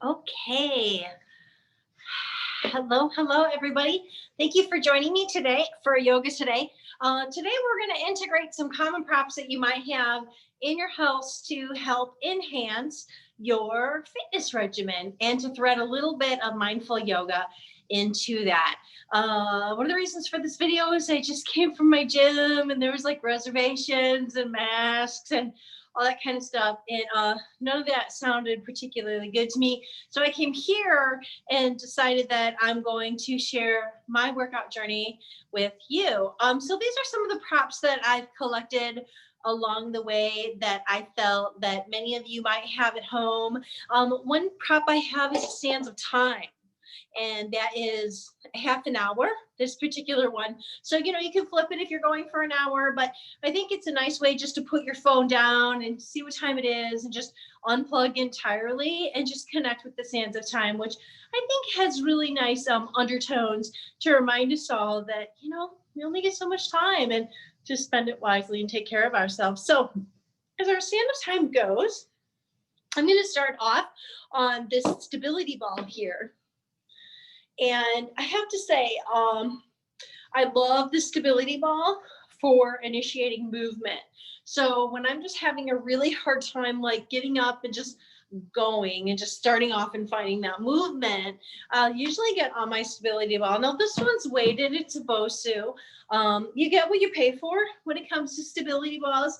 Okay. Hello, everybody. Thank you for joining me today for yoga today. Today, we're going to integrate some common props that you might have in your house to help enhance your fitness regimen and to thread a little bit of mindful yoga into that. One of the reasons for this video is I just came from my gym and there was like reservations and masks and all that kind of stuff. And none of that sounded particularly good to me. So I came here and decided that I'm going to share my workout journey with you. So these are some of the props that I've collected along the way that I felt that many of you might have at home. One prop I have is Sands of Time, and that is half an hour, this particular one. So, you can flip it if you're going for an hour, but I think it's a nice way just to put your phone down and see what time it is and just unplug entirely and just connect with the sands of time, which I think has really nice undertones to remind us all that, we only get so much time and to spend it wisely and take care of ourselves. So as our sand of time goes, I'm going to start off on this stability ball here. And I have to say, I love the stability ball for initiating movement. So when I'm just having a really hard time, like getting up and just going and just starting off and finding that movement, I'll usually get on my stability ball. Now this one's weighted, it's a Bosu. You get what you pay for when it comes to stability balls.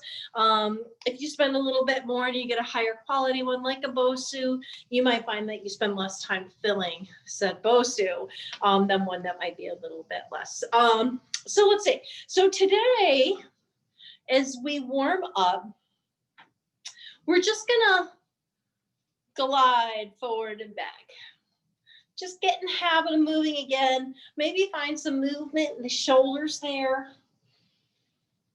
If you spend a little bit more and you get a higher quality one like a Bosu, you might find that you spend less time filling said Bosu than one that might be a little bit less. So let's see. So today, as we warm up, we're just gonna glide forward and back. Just get in the habit of moving again. Maybe find some movement in the shoulders there.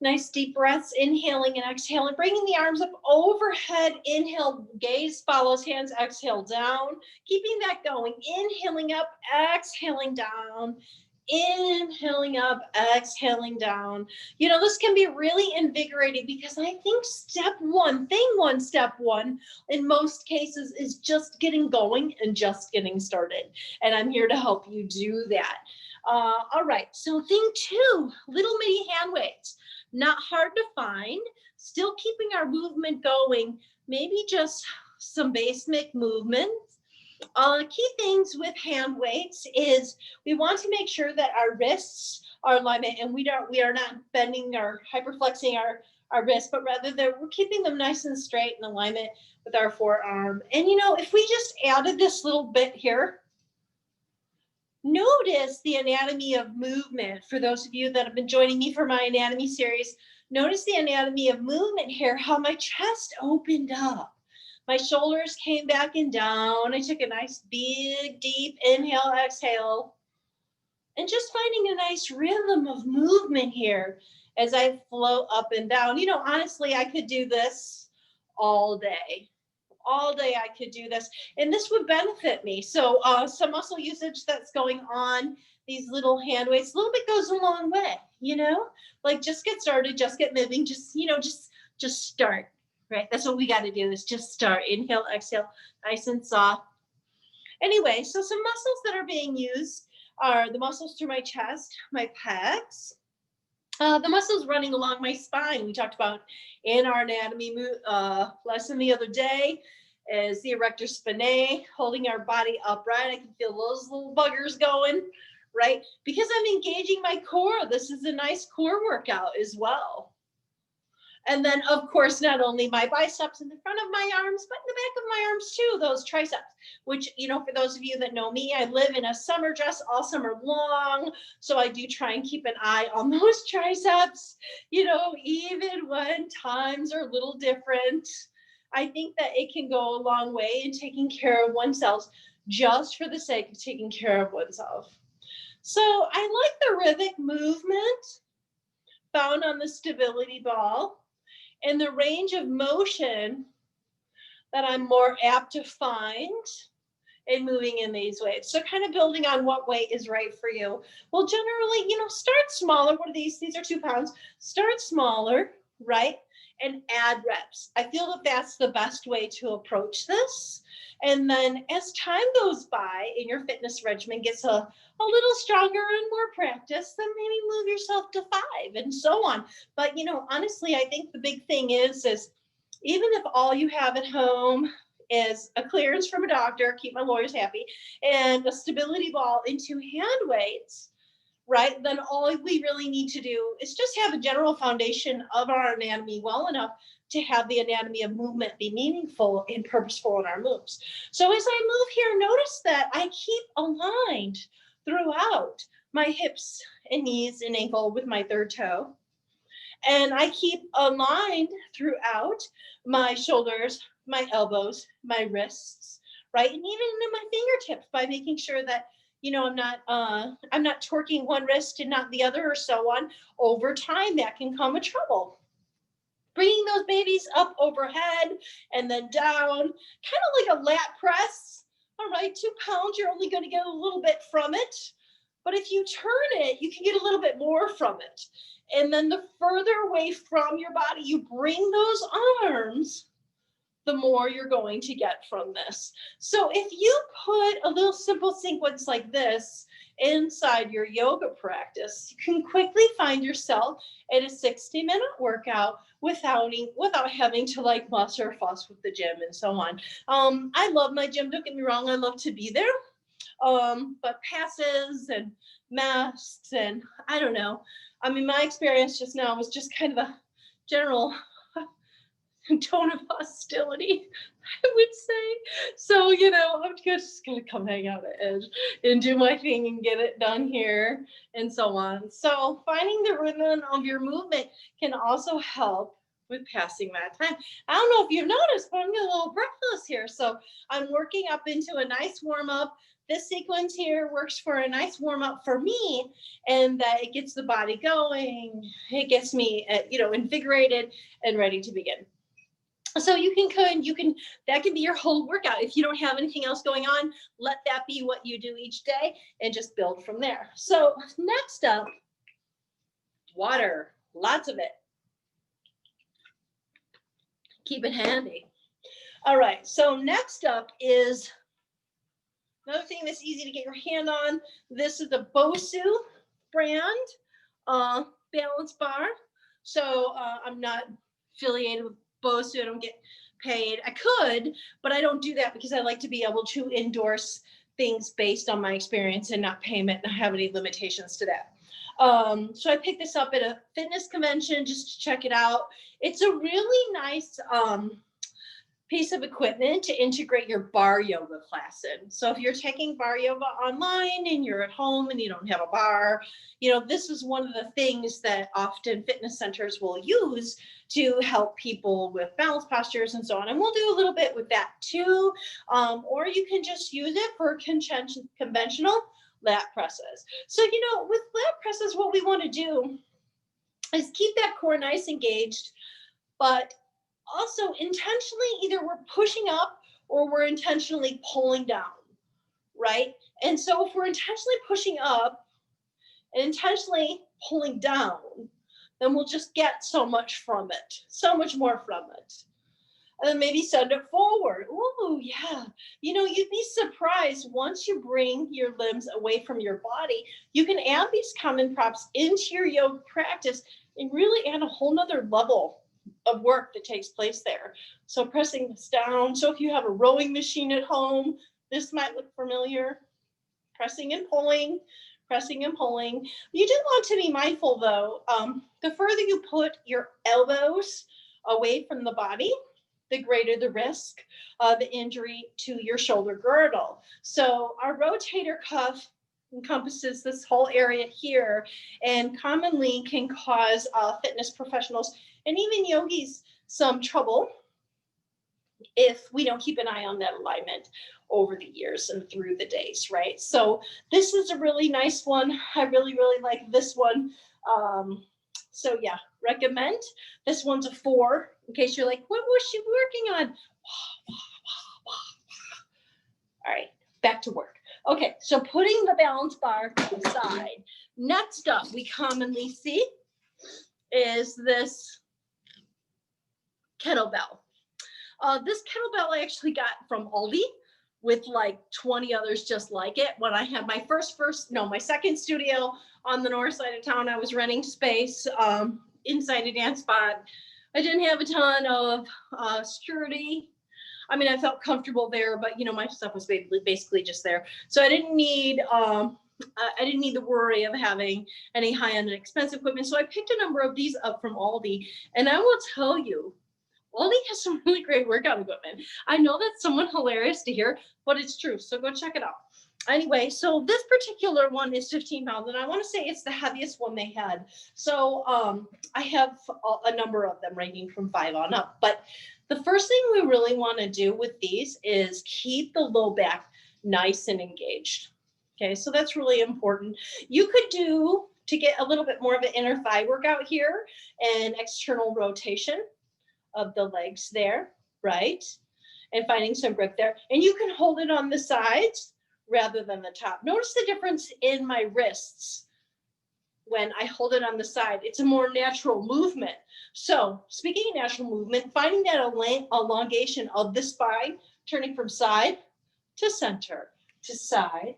Nice deep breaths, inhaling and exhaling, bringing the arms up overhead. Inhale, gaze follows hands, exhale down. Keeping that going, inhaling up, exhaling down. Inhaling up, exhaling down. This can be really invigorating because I think step one in most cases is just getting going and just getting started. And I'm here to help you do that. All right, so thing two, little mini hand weights. Not hard to find, still keeping our movement going, maybe just some basic movements. Key things with hand weights is we want to make sure that our wrists are alignment and we are not bending or hyperflexing our wrists, but rather that we're keeping them nice and straight in alignment with our forearm. And if we just added this little bit here, notice the anatomy of movement. For those of you that have been joining me for my anatomy series, notice the anatomy of movement here, how my chest opened up. My shoulders came back and down. I took a nice big, deep inhale, exhale, and just finding a nice rhythm of movement here as I flow up and down. Honestly, I could do this all day. All day I could do this, and this would benefit me. So some muscle usage that's going on, these little hand weights, a little bit goes a long way, like just get started, just get moving, just start, right? That's what we got to do is just start. Inhale, exhale, nice and soft. Anyway, so some muscles that are being used are the muscles through my chest, my pecs, the muscles running along my spine. We talked about in our anatomy lesson the other day is the erector spinae, holding our body upright. I can feel those little buggers going, right? Because I'm engaging my core. This is a nice core workout as well. And then, of course, not only my biceps in the front of my arms, but in the back of my arms too, those triceps, which, for those of you that know me, I live in a summer dress all summer long. So I do try and keep an eye on those triceps, even when times are a little different. I think that it can go a long way in taking care of oneself just for the sake of taking care of oneself. So I like the rhythmic movement found on the stability ball and the range of motion that I'm more apt to find in moving in these ways. So kind of building on what weight is right for you. Well, generally, start smaller. What are these? These are 2 pounds. Start smaller, right? and add reps. I feel that that's the best way to approach this. And then as time goes by and your fitness regimen gets a little stronger and more practice, then maybe move yourself to 5 and so on. But, you know, honestly, I think the big thing is even if all you have at home is a clearance from a doctor, keep my lawyers happy, and a stability ball and 2 hand weights, right? Then all we really need to do is just have a general foundation of our anatomy well enough to have the anatomy of movement be meaningful and purposeful in our moves. So as I move here, notice that I keep aligned throughout my hips and knees and ankle with my 3rd toe. And I keep aligned throughout my shoulders, my elbows, my wrists, right? And even in my fingertips by making sure that, you know, I'm not torquing one wrist and not the other or so on. Over time, that can come a trouble. Bringing those babies up overhead and then down, kind of like a lat press. All right, 2 pounds, you're only going to get a little bit from it. But if you turn it, you can get a little bit more from it. And then the further away from your body you bring those arms, the more you're going to get from this. So if you put a little simple sequence like this inside your yoga practice, you can quickly find yourself at a 60-minute workout without having to like muss or fuss with the gym and so on. I love my gym, don't get me wrong, I love to be there. But passes and masks and I don't know. I mean, my experience just now was just kind of a general tone of hostility, I would say. So, you know, I'm just going to come hang out at Edge and do my thing and get it done here and so on. So finding the rhythm of your movement can also help with passing that time. I don't know if you've noticed, but I'm getting a little breathless here. So I'm working up into a nice warm up. This sequence here works for a nice warm up for me, and that it gets the body going. It gets me, invigorated and ready to begin. So that can be your whole workout. If you don't have anything else going on, let that be what you do each day and just build from there. So next up, water, lots of it. Keep it handy. All right, so next up is another thing that's easy to get your hand on. This is the Bolster brand balance bar. So I'm not affiliated with Bolster. I don't get paid. I could, but I don't do that because I like to be able to endorse things based on my experience and not payment and have any limitations to that. So I picked this up at a fitness convention just to check it out. It's a really nice piece of equipment to integrate your bar yoga class in. So if you're taking bar yoga online and you're at home and you don't have a bar, you know, this is one of the things that often fitness centers will use to help people with balance postures and so on. And we'll do a little bit with that too. Or you can just use it for conventional lat presses. So, you know, with lat presses, what we want to do is keep that core nice engaged, but also intentionally either we're pushing up or we're intentionally pulling down, right? And so if we're intentionally pushing up and intentionally pulling down, then we'll just get so much from it, so much more from it. And then maybe send it forward. Ooh, yeah. You know, you'd be surprised once you bring your limbs away from your body, you can add these common props into your yoga practice and really add a whole nother level of work that takes place there. So pressing this down. So if you have a rowing machine at home, this might look familiar. Pressing and pulling, pressing and pulling. You do want to be mindful though, the further you put your elbows away from the body, the greater the risk of injury to your shoulder girdle. So our rotator cuff encompasses this whole area here and commonly can cause fitness professionals and even yogis some trouble if we don't keep an eye on that alignment over the years and through the days, right? So this is a really nice one. I really, really like this one. So yeah, recommend. This one's a 4, in case you're like, what was she working on? All right, back to work. Okay, so putting the balance bar aside. Next up, we commonly see is this kettlebell. This kettlebell I actually got from Aldi with like 20 others just like it. When I had my my second studio on the north side of town, I was renting space inside a dance spot. I didn't have a ton of security. I mean, I felt comfortable there, but you know, my stuff was basically just there. So I didn't need the worry of having any high-end and expensive equipment. So I picked a number of these up from Aldi, and I will tell you, Aldi has some really great workout equipment. I know that's somewhat hilarious to hear, but it's true. So go check it out. Anyway, so this particular one is 15 pounds, and I want to say it's the heaviest one they had. So I have a number of them ranging from 5 on up. But the first thing we really want to do with these is keep the low back nice and engaged. Okay, so that's really important. You could do, to get a little bit more of an inner thigh workout here, an external rotation of the legs there, right? And finding some grip there. And you can hold it on the sides rather than the top. Notice the difference in my wrists when I hold it on the side. It's a more natural movement. So speaking of natural movement, finding that elongation of the spine, turning from side to center, to side,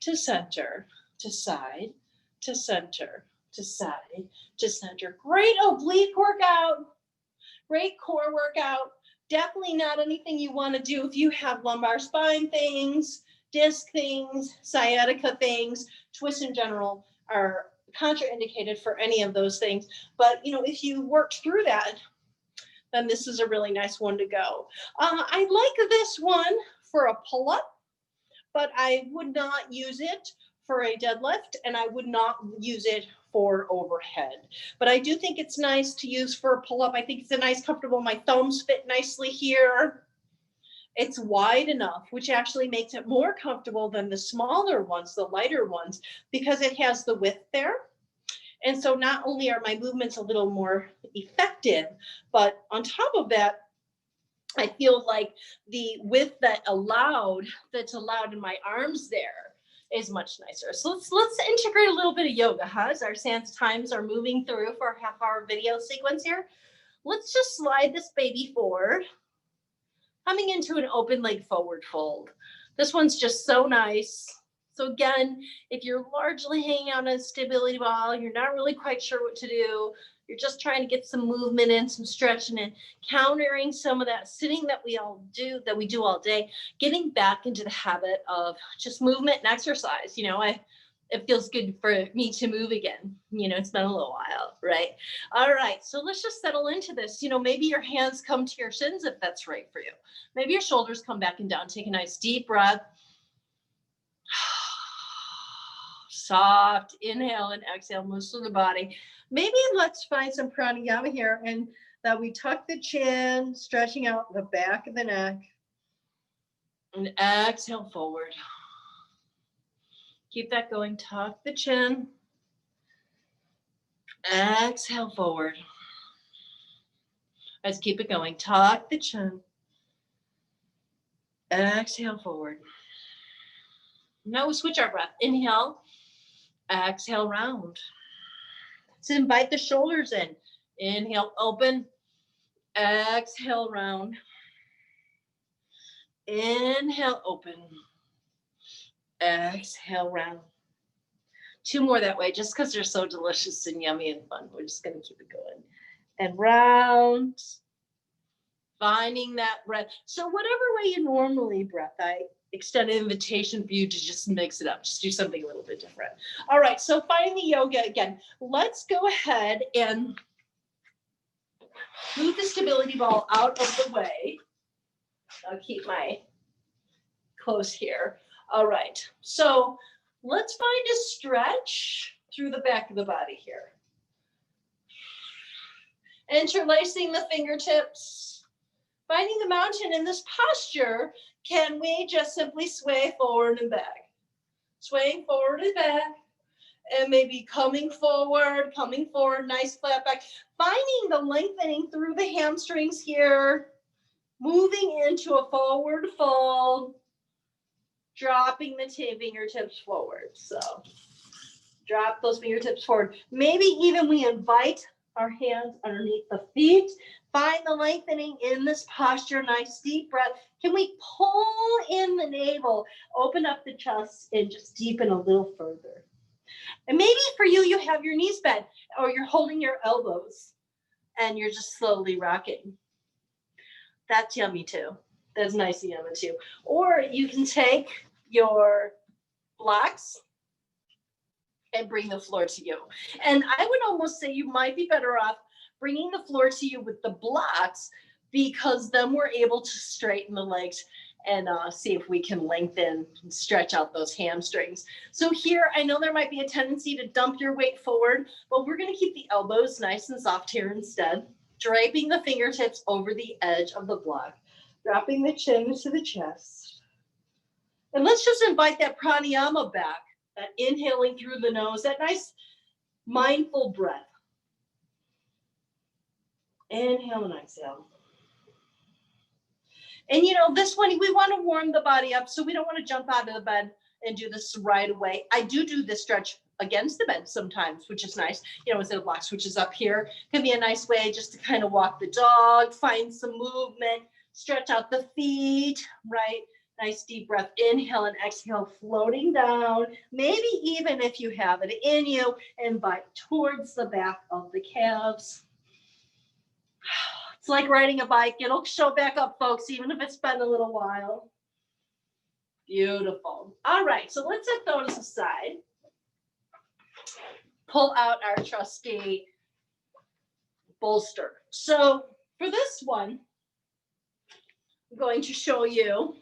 to center, to side, to center, to side, to center. Great oblique workout. Great core workout. Definitely not anything you want to do if you have lumbar spine things, disc things, sciatica things. Twists in general are contraindicated for any of those things. But, you know, if you worked through that, then this is a really nice one to go. I like this one for a pull-up, but I would not use it for a deadlift, and I would not use it for overhead. But I do think it's nice to use for a pull-up. I think it's a nice, comfortable, my thumbs fit nicely here. It's wide enough, which actually makes it more comfortable than the smaller ones, the lighter ones, because it has the width there. And so not only are my movements a little more effective, but on top of that, I feel like the width that's allowed in my arms there is much nicer. So let's integrate a little bit of yoga, huh? As our times are moving through for a half-hour video sequence here. Let's just slide this baby forward, coming into an open leg forward fold. This one's just so nice. So again, if you're largely hanging out on a stability ball, you're not really quite sure what to do, you're just trying to get some movement in, some stretching in, countering some of that sitting that we do all day, getting back into the habit of just movement and exercise. You know, it feels good for me to move again. You know, it's been a little while, right? All right, so let's just settle into this. You know, maybe your hands come to your shins if that's right for you. Maybe your shoulders come back and down. Take a nice deep breath. Soft inhale and exhale, moves through the body. Maybe let's find some pranayama here, and that we tuck the chin, stretching out the back of the neck, and exhale forward. Keep that going. Tuck the chin. Exhale forward. Let's keep it going. Tuck the chin. Exhale forward. Now we switch our breath. Inhale. Exhale, round. Let's invite the shoulders in. Inhale, open. Exhale, round. Inhale, open. Exhale, round. 2 more that way, just because they're so delicious and yummy and fun. We're just going to keep it going. And round. Finding that breath. So whatever way you normally breath, I extend an invitation for you to just mix it up. Just do something a little bit different. All right, so finding the yoga again. Let's go ahead and move the stability ball out of the way. I'll keep my close here. All right, so let's find a stretch through the back of the body here. Interlacing the fingertips. Finding the mountain in this posture, can we just simply sway forward and back? Swaying forward and back, and maybe coming forward, nice flat back. Finding the lengthening through the hamstrings here, moving into a forward fold, dropping the fingertips forward. So drop those fingertips forward. Maybe even we invite our hands underneath the feet. Find the lengthening in this posture. Nice deep breath. Can we pull in the navel, open up the chest, and just deepen a little further? And maybe for you, you have your knees bent or you're holding your elbows and you're just slowly rocking. That's yummy too. That's nice and yummy too. Or you can take your blocks and bring the floor to you. And I would almost say you might be better off bringing the floor to you with the blocks, because then we're able to straighten the legs and see if we can lengthen and stretch out those hamstrings. So here, I know there might be a tendency to dump your weight forward, but we're going to keep the elbows nice and soft here instead, draping the fingertips over the edge of the block, dropping the chin into the chest. And let's just invite that pranayama back, that inhaling through the nose, that nice mindful breath. Inhale and exhale. And you know, this one, we want to warm the body up, so we don't want to jump out of the bed and do this right away. I do this stretch against the bed sometimes, which is nice. You know, instead of block switches up here, can be a nice way just to kind of walk the dog, find some movement, stretch out the feet, right? Nice deep breath, inhale and exhale, floating down. Maybe even if you have it in you, invite towards the back of the calves. It's like riding a bike. It'll show back up, folks, even if it's been a little while. Beautiful. All right, so let's set those aside. Pull out our trusty bolster. So for this one, I'm going to show you.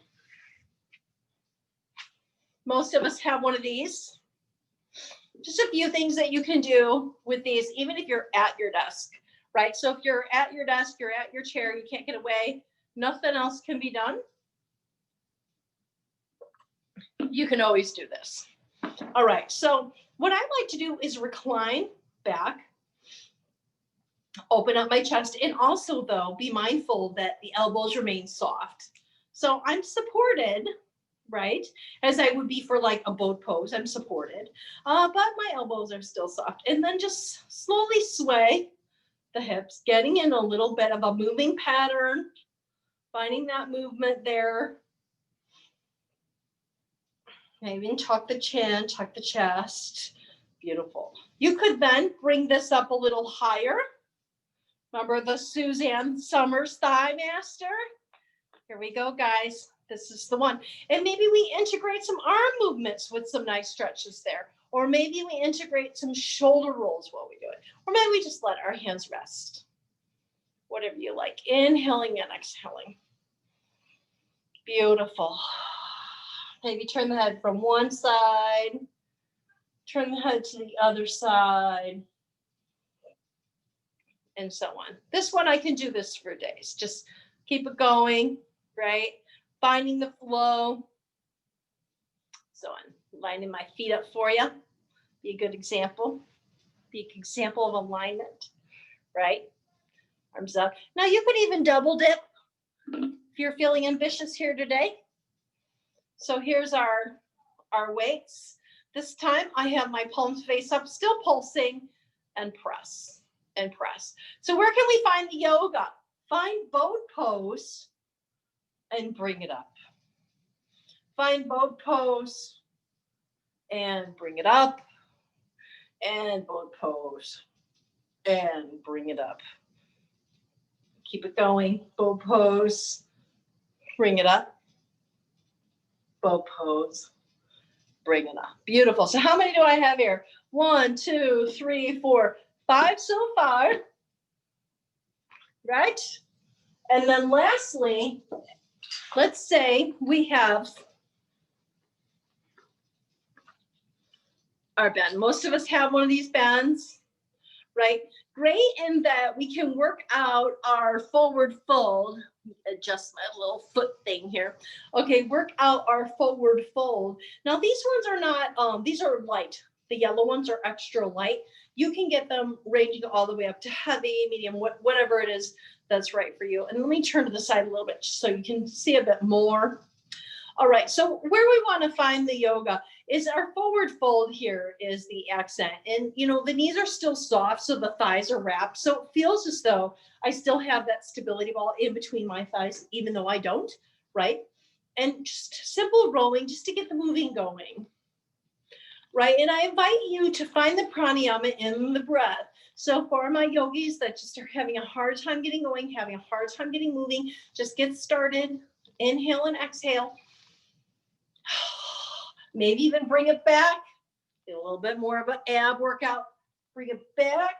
Most of us have one of these. Just a few things that you can do with these, even if you're at your desk. Right? So if you're at your desk, you're at your chair, you can't get away, nothing else can be done, you can always do this. All right, so what I like to do is recline back, open up my chest, and also, though, be mindful that the elbows remain soft. So I'm supported, right, as I would be for like a boat pose. I'm supported, but my elbows are still soft. And then just slowly sway the hips, getting in a little bit of a moving pattern, finding that movement there. Maybe tuck the chin, tuck the chest. Beautiful. You could then bring this up a little higher. Remember the Suzanne Summers Thigh Master? Here we go, guys. This is the one. And maybe we integrate some arm movements with some nice stretches there. Or maybe we integrate some shoulder rolls while we do it. Or maybe we just let our hands rest. Whatever you like. Inhaling and exhaling. Beautiful. Maybe turn the head from one side. Turn the head to the other side. And so on. This one, I can do this for days. Just keep it going, right? Finding the flow. So on. Lining my feet up for you. Be a good example. Be an example of alignment, right? Arms up. Now you could even double dip if you're feeling ambitious here today. So here's our weights. This time I have my palms face up, still pulsing, and press and press. So where can we find the yoga? Find boat pose and bring it up. Find boat pose and bring it up, and boat pose and bring it up. Keep it going. Boat pose, bring it up. Boat pose, bring it up. Beautiful. So how many do I have here? 1, 2, 3, 4, 5 so far. Right? And then lastly, let's say we have our band. Most of us have one of these bands, right? Great in that we can work out our forward fold. Adjust my little foot thing here. Okay, work out our forward fold. Now these ones are not, these are light. The yellow ones are extra light. You can get them ranging all the way up to heavy, medium, whatever it is that's right for you. And let me turn to the side a little bit so you can see a bit more. All right, so where we want to find the yoga is our forward fold here is the accent. And, you know, the knees are still soft, so the thighs are wrapped. So it feels as though I still have that stability ball in between my thighs, even though I don't, right? And just simple rolling just to get the moving going, right? And I invite you to find the pranayama in the breath. So for my yogis that just are having a hard time getting going, having a hard time getting moving, just get started. Inhale and exhale. Maybe even bring it back. Do a little bit more of an ab workout. Bring it back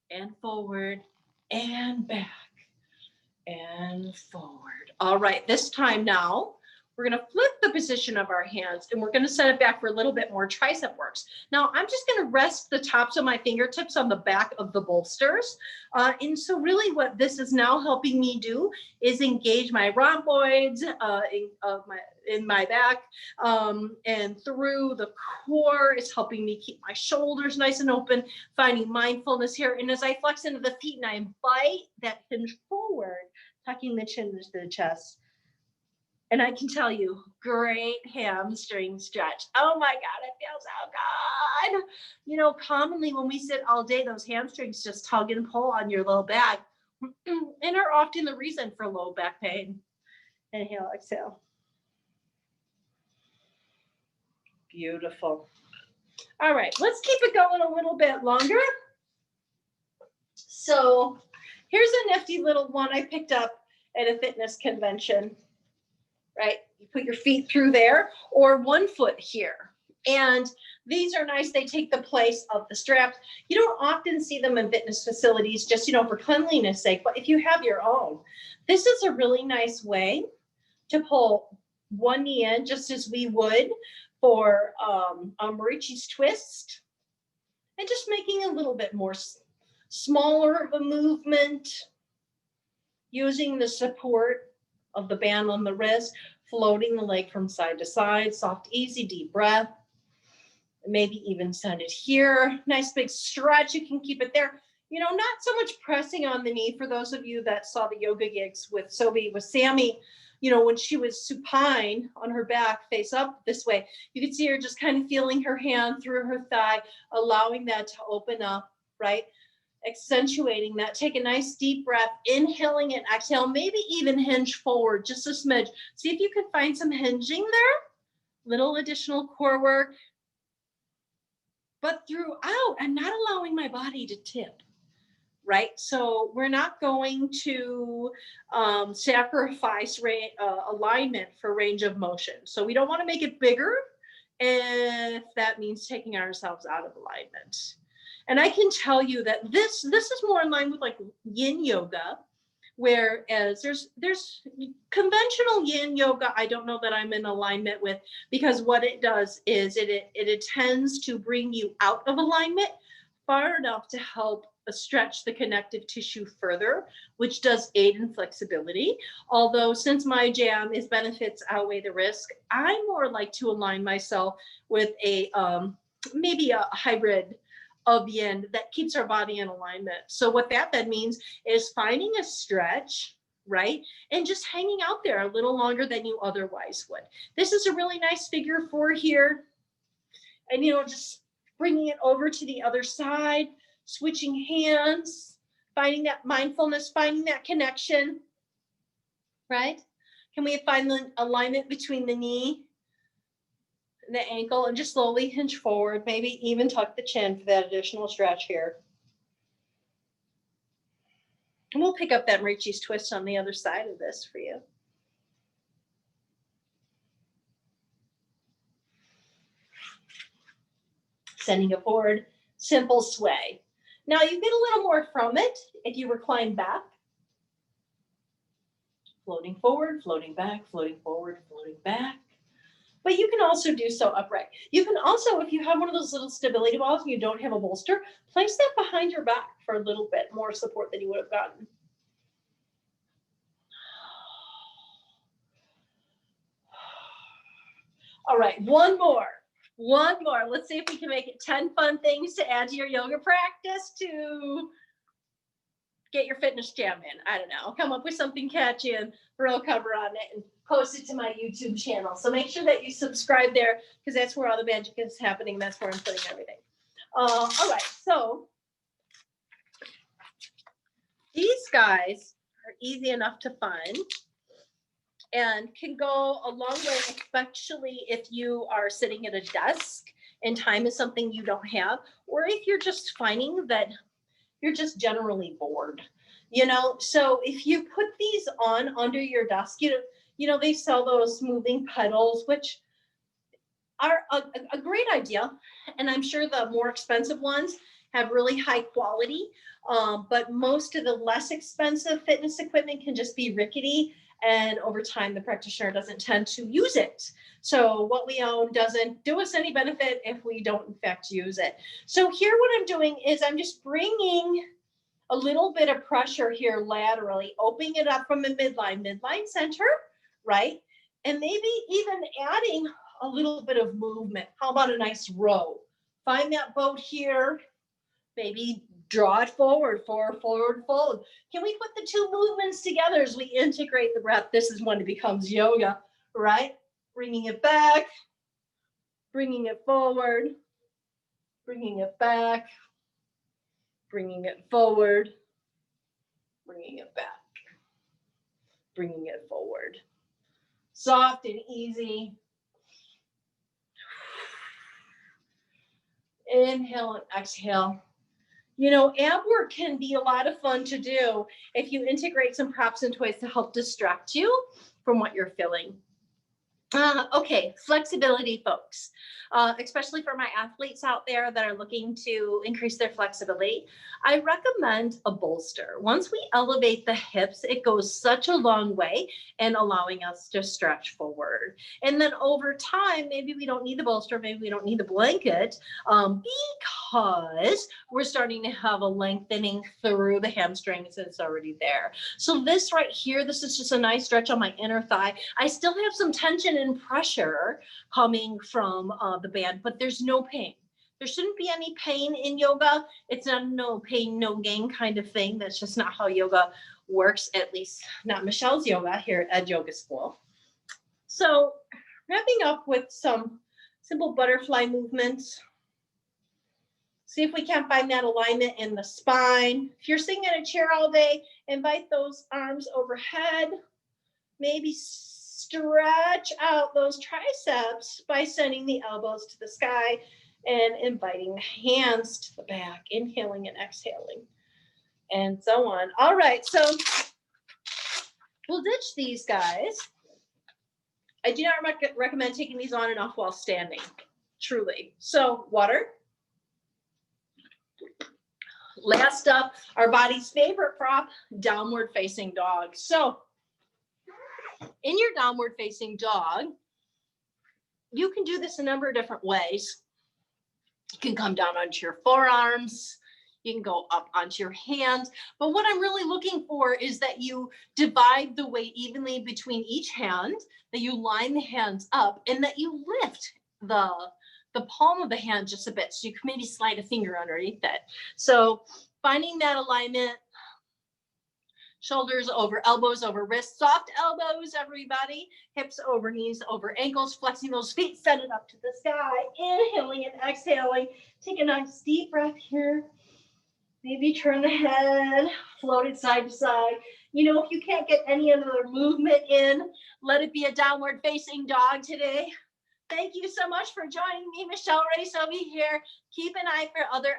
and forward and back and forward. All right, this time now, we're going to flip the position of our hands and we're going to set it back for a little bit more tricep works. Now, I'm just going to rest the tops of my fingertips on the back of the bolsters. And so really what this is now helping me do is engage my rhomboids in my back and through the core. It's helping me keep my shoulders nice and open, finding mindfulness here. And as I flex into the feet and I invite that hinge forward, tucking the chin into the chest. And I can tell you, great hamstring stretch. Oh my God, it feels so good. You know, commonly when we sit all day, those hamstrings just tug and pull on your low back and are often the reason for low back pain. Inhale, exhale. Beautiful. All right, let's keep it going a little bit longer. So here's a nifty little one I picked up at a fitness convention. Right? You put your feet through there or one foot here. And these are nice. They take the place of the straps. You don't often see them in fitness facilities just, you know, for cleanliness sake, but if you have your own, this is a really nice way to pull one knee in just as we would for a Marichi's twist and just making a little bit more smaller of a movement using the support of the band on the wrist, floating the leg from side to side, soft, easy, deep breath. Maybe even send it here. Nice big stretch. You can keep it there. You know, not so much pressing on the knee. For those of you that saw the yoga gigs with Sobi, with Sammy, you know, when she was supine on her back, face up this way, you could see her just kind of feeling her hand through her thigh, allowing that to open up, right? Accentuating that. Take a nice deep breath, inhaling and exhale, maybe even hinge forward just a smidge. See if you can find some hinging there. Little additional core work. But throughout, I'm not allowing my body to tip, right? So we're not going to sacrifice alignment for range of motion. So we don't want to make it bigger if that means taking ourselves out of alignment. And I can tell you that this is more in line with like yin yoga, whereas there's conventional yin yoga I don't know that I'm in alignment with, because what it does is it tends to bring you out of alignment far enough to help stretch the connective tissue further, which does aid in flexibility. Although since my jam is benefits outweigh the risk, I more like to align myself with a maybe a hybrid of yin that keeps our body in alignment. So what that then means is finding a stretch, right? And just hanging out there a little longer than you otherwise would. This is a really nice figure 4 here. And, you know, just bringing it over to the other side, switching hands, finding that mindfulness, finding that connection, right? Can we find the alignment between the knee and the ankle and just slowly hinge forward, maybe even tuck the chin for that additional stretch here. And we'll pick up that Marichi's twist on the other side of this for you. Sending it forward, simple sway. Now you get a little more from it if you recline back. Floating forward, floating back, floating forward, floating back. But you can also do so upright. You can also, if you have one of those little stability balls and you don't have a bolster, place that behind your back for a little bit more support than you would have gotten. All right, one more. Let's see if we can make it 10 fun things to add to your yoga practice to get your fitness jam in. I don't know. Come up with something catchy and throw a cover on it and post it to my YouTube channel. So make sure that you subscribe there because that's where all the magic is happening. That's where I'm putting everything. All right. So these guys are easy enough to find and can go a long way, especially if you are sitting at a desk and time is something you don't have, or if you're just finding that you're just generally bored, you know? So if you put these on under your desk, you know, they sell those moving pedals, which are a great idea. And I'm sure the more expensive ones have really high quality. But most of the less expensive fitness equipment can just be rickety. And over time, the practitioner doesn't tend to use it. So what we own doesn't do us any benefit if we don't, in fact, use it. So here what I'm doing is I'm just bringing a little bit of pressure here laterally, opening it up from the midline center, right? And maybe even adding a little bit of movement. How about a nice row? Find that boat here, maybe draw it forward, forward, forward. Can we put the two movements together as we integrate the breath? This is when it becomes yoga, right? Bringing it back, bringing it forward, bringing it back, bringing it forward, bringing it back, bringing it forward. Soft and easy. Inhale and exhale. You know, ab work can be a lot of fun to do if you integrate some props and toys to help distract you from what you're feeling. Okay, flexibility, folks, especially for my athletes out there that are looking to increase their flexibility. I recommend a bolster. Once we elevate the hips, it goes such a long way in allowing us to stretch forward. And then over time, maybe we don't need the bolster, maybe we don't need the blanket because we're starting to have a lengthening through the hamstrings and it's already there. So this right here, this is just a nice stretch on my inner thigh. I still have some tension and pressure coming from the band, but there's no pain. There shouldn't be any pain in yoga. It's not a no pain, no gain kind of thing. That's just not how yoga works, at least not Michelle's yoga here at Yoga School. So wrapping up with some simple butterfly movements. See if we can't find that alignment in the spine. If you're sitting in a chair all day, invite those arms overhead. Maybe stretch out those triceps by sending the elbows to the sky and inviting the hands to the back, inhaling and exhaling, and so on. All right, so we'll ditch these guys. I do not recommend taking these on and off while standing, truly. So water. Last up, our body's favorite prop, downward facing dog. So in your downward facing dog, you can do this a number of different ways. You can come down onto your forearms. You can go up onto your hands. But what I'm really looking for is that you divide the weight evenly between each hand, that you line the hands up, and that you lift the palm of the hand just a bit. So you can maybe slide a finger underneath it. So finding that alignment, shoulders over elbows over wrists, soft elbows, everybody, hips over knees over ankles, flexing those feet, send it up to the sky, inhaling and exhaling. Take a nice deep breath here. Maybe turn the head, float it side to side. You know, if you can't get any other movement in, let it be a downward facing dog today. Thank you so much for joining me, Michelle Rae Sobi here. Keep an eye for other